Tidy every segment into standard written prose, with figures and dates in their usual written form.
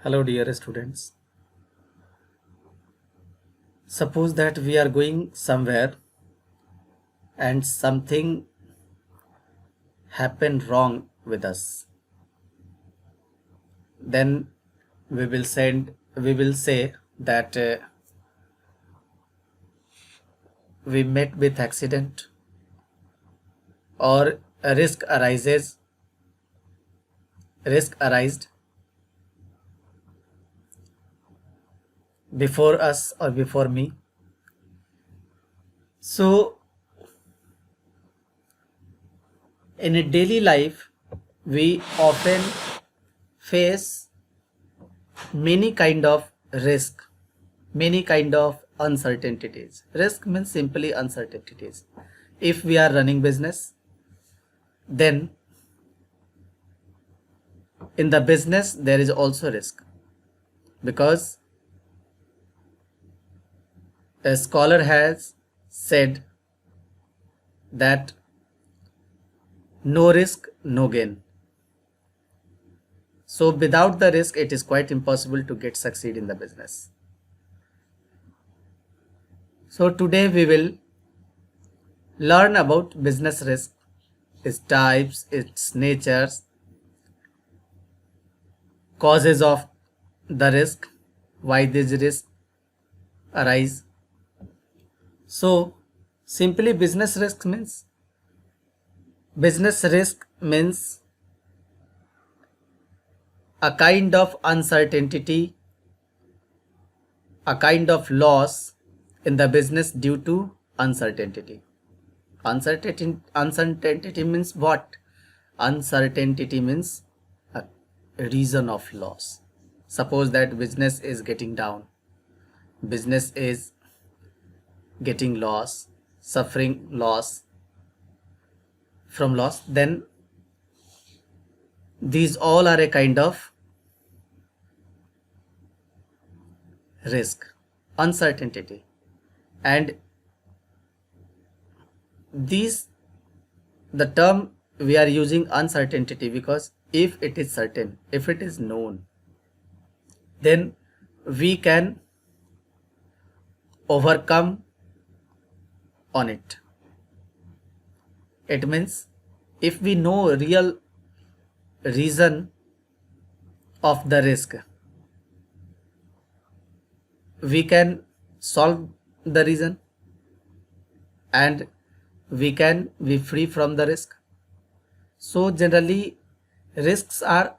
Hello, dear students. Suppose that we are going somewhere and something happened wrong with us. Then we will say that we met with accident or a risk arised before us or before me. So in a daily life, we often face many kind of risk, many kind of uncertainties. Risk means simply uncertainties. If we are running business, then in the business there is also risk, because a scholar has said that no risk no gain. So without the risk it is quite impossible to get succeed in the business. So today we will learn about business risk, its types, its natures, causes of the risk, why these risks arise. So simply business risk means a kind of uncertainty, a kind of loss in the business due to uncertainty. Uncertainty means what? Uncertainty means a reason of loss. Suppose that business is getting down, business is getting loss, suffering loss from loss, then these all are a kind of risk, uncertainty. And these, the term we are using uncertainty because if it is certain, if it is known, then we can overcome on it. It means if we know real reason of the risk, we can solve the reason and we can be free from the risk. So generally risks are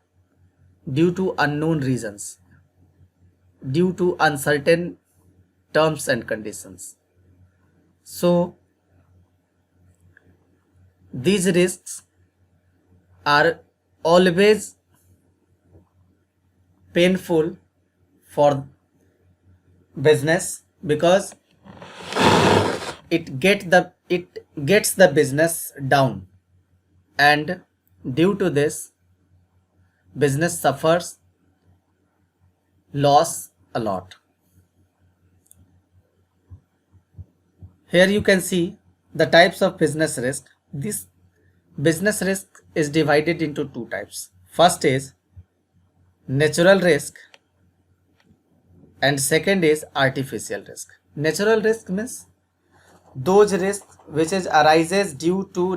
due to unknown reasons, due to uncertain terms and conditions. So these risks are always painful for business because it gets the business down, and due to this business suffers loss a lot. Here you can see the types of business risk. This business risk is divided into two types. First is natural risk and second is artificial risk. Natural risk means those risks which is arises due to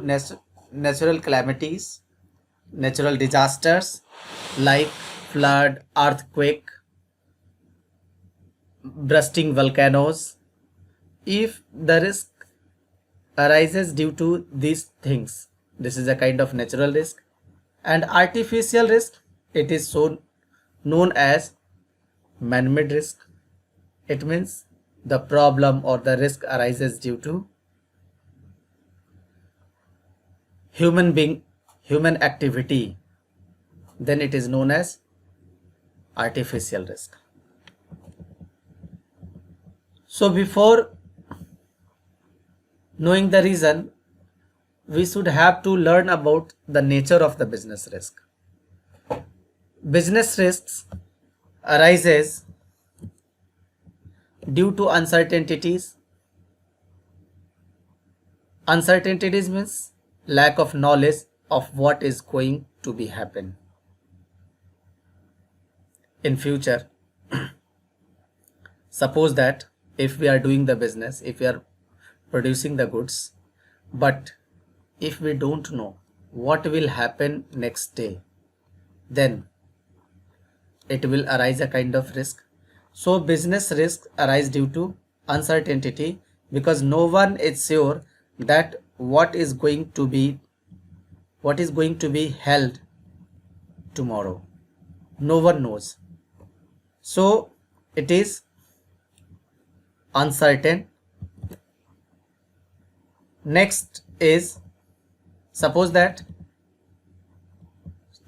natural calamities, natural disasters like flood, earthquake, bursting volcanoes. If the risk arises due to these things, this is a kind of natural risk. And artificial risk, it is so known as man-made risk. It means the problem or the risk arises due to human activity, then it is known as artificial risk. So before knowing the reason, we should have to learn about the nature of the business risk. Business risks arises due to uncertainties. Uncertainties means lack of knowledge of what is going to be happen. in future. Suppose that if we are doing the business, if we are producing the goods, but if we don't know what will happen next day, then it will arise a kind of risk. So business risk arise due to uncertainty, because no one is sure that what is going to be held tomorrow. No one knows. So it is uncertain. Next is, suppose that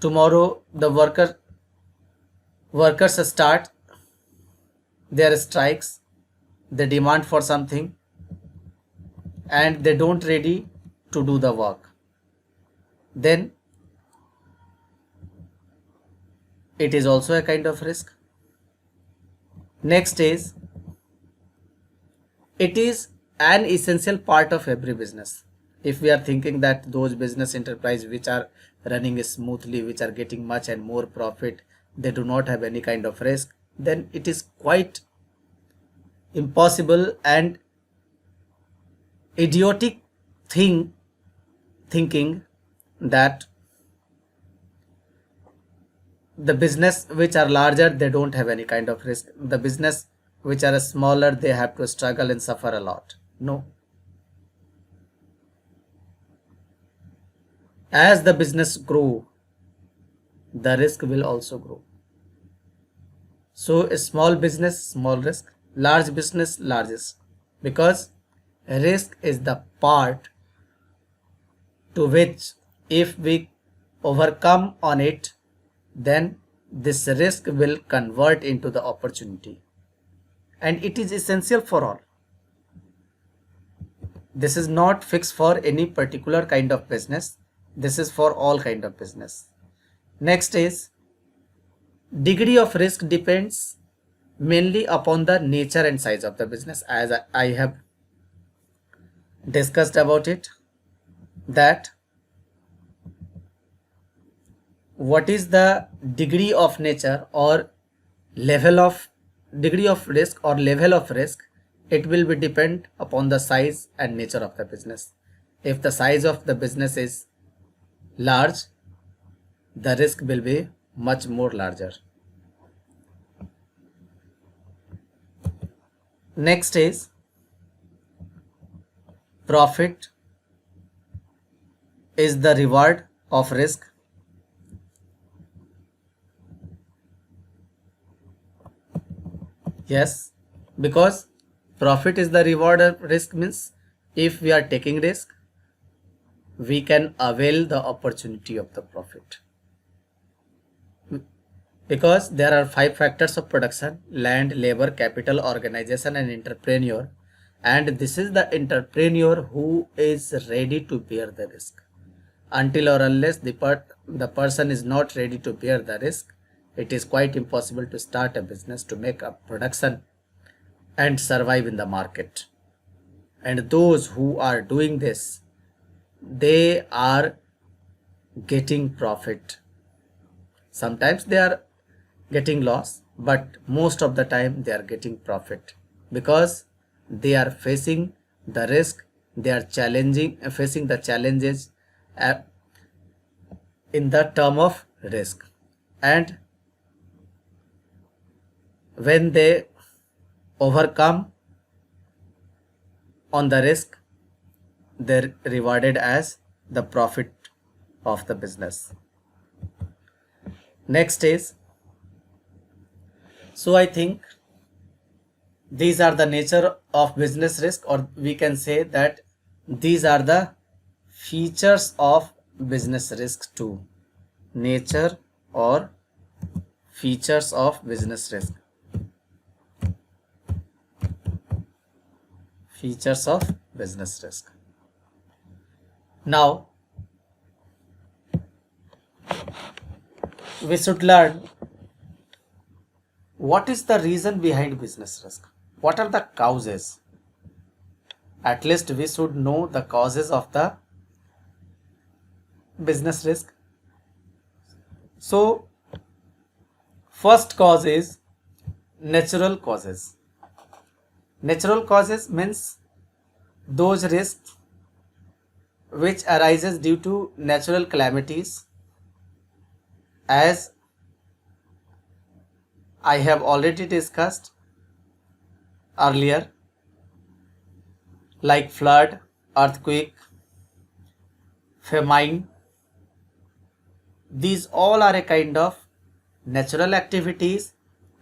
tomorrow the workers start their strikes, they demand for something and they don't ready to do the work, then it is also a kind of risk. Next is, it is an essential part of every business. If we are thinking that those business enterprise which are running smoothly, which are getting much and more profit, they do not have any kind of risk, then it is quite impossible and idiotic thinking that the business which are larger, they don't have any kind of risk, the business which are smaller, they have to struggle and suffer a lot. No. As the business grow, the risk will also grow. So a small business, small risk, large business, large risk, because risk is the part to which if we overcome on it, then this risk will convert into the opportunity, and it is essential for all. This is not fixed for any particular kind of business, this is for all kind of business. Next is, degree of risk depends mainly upon the nature and size of the business, as I have discussed about it, that what is the degree of nature or degree of risk or level of risk, it will be depend upon the size and nature of the business. If the size of the business is large, the risk will be much more larger. Next is, profit is the reward of risk. Yes, because profit is the reward of risk means if we are taking risk, we can avail the opportunity of the profit. Because there are 5 factors of production: land, labor, capital, organization and entrepreneur, and this is the entrepreneur who is ready to bear the risk. Until or unless the person is not ready to bear the risk, it is quite impossible to start a business, to make a production and survive in the market. And those who are doing this, they are getting profit. Sometimes they are getting loss, but most of the time they are getting profit, because they are facing the risk, they are facing the challenges in the term of risk, and when they overcome on the risk, they're rewarded as the profit of the business. Next is, so I think these are the nature of business risk, or we can say that these are the features of business risk too. Nature or features of business risk. Features of business risk. Now we should learn what is the reason behind business risk. What are the causes? At least we should know the causes of the business risk. So First cause is natural causes. Natural causes means those risks which arises due to natural calamities, as I have already discussed earlier, like flood, earthquake, famine. These all are a kind of natural activities,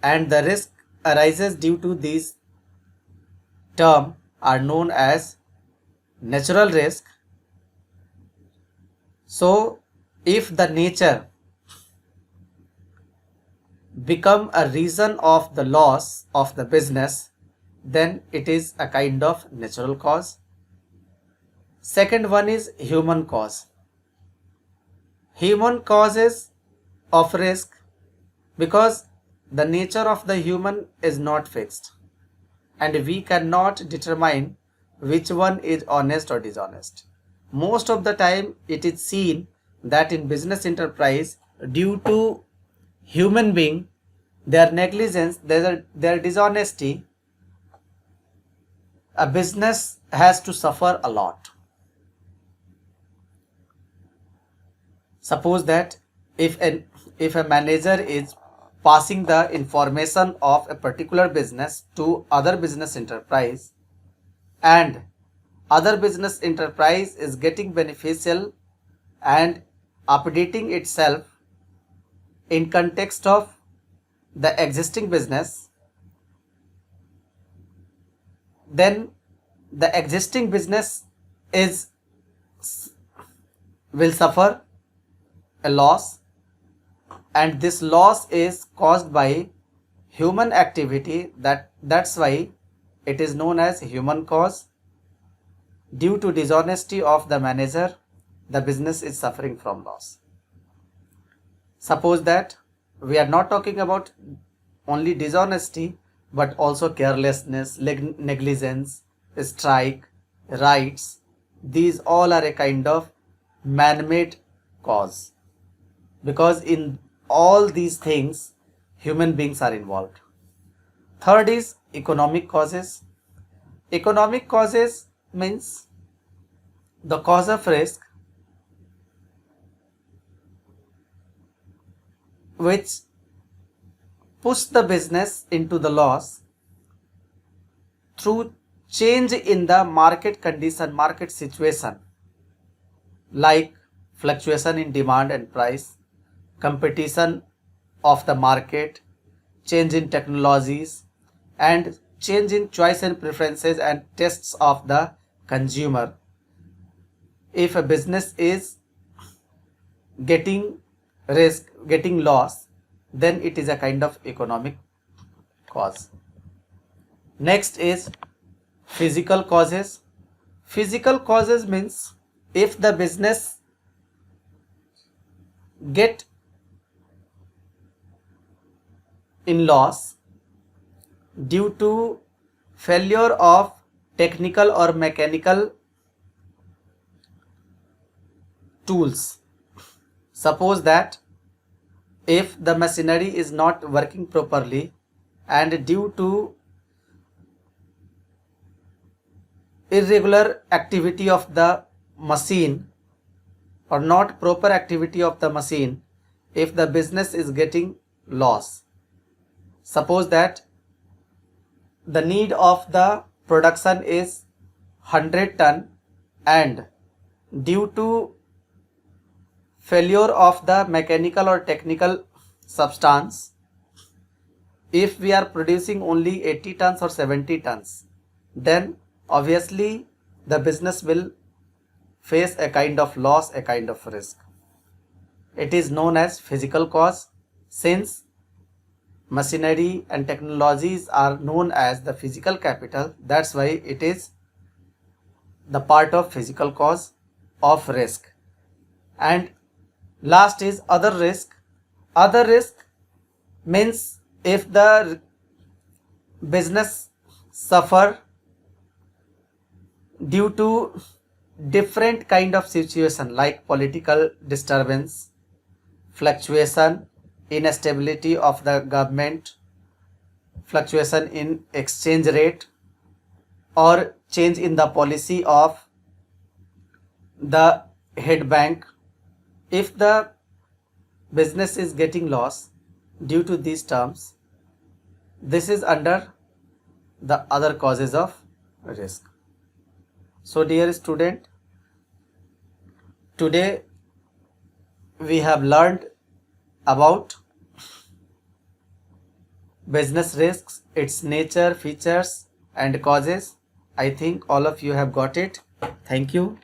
and the risk arises due to these term are known as natural risk. So if the nature become a reason of the loss of the business, then it is a kind of natural cause. Second one is human cause. Human causes of risk, because the nature of the human is not fixed and we cannot determine which one is honest or dishonest. Most of the time it is seen that in business enterprise, due to human being, their negligence, their dishonesty, a business has to suffer a lot. Suppose that if a manager is passing the information of a particular business to other business enterprise, and other business enterprise is getting beneficial and updating itself in context of the existing business, then the existing business is will suffer a loss, and this loss is caused by human activity. That's why it is known as human cause. Due to dishonesty of the manager, the business is suffering from loss. Suppose that we are not talking about only dishonesty, but also carelessness, negligence, strike, riots. These all are a kind of man-made cause, because in all these things human beings are involved. Third is economic causes. Economic causes means the cause of risk which push the business into the loss through change in the market condition, market situation, like fluctuation in demand and price, competition of the market, change in technologies, and change in choice and preferences and tastes of the consumer. If a business is getting risk, getting loss, then it is a kind of economic cause. Next is physical causes. Physical causes means if the business get in loss due to failure of technical or mechanical tools. Suppose that if the machinery is not working properly, and due to irregular activity of the machine or not proper activity of the machine, if the business is getting loss. Suppose that the need of the production is 100 ton, and due to failure of the mechanical or technical substance, if we are producing only 80 tons or 70 tons, then obviously the business will face a kind of loss, a kind of risk. It is known as physical cause, since machinery and technologies are known as the physical capital. That's why it is the part of physical cause of risk. And last is other risk. Other risk means if the business suffer due to different kind of situation, like political disturbance, fluctuation instability of the government, fluctuation in exchange rate, or change in the policy of the head bank. If the business is getting loss due to these terms, this is under the other causes of risk. So dear student, today we have learned about business risks, its nature, features and causes. I think all of you have got it. Thank you.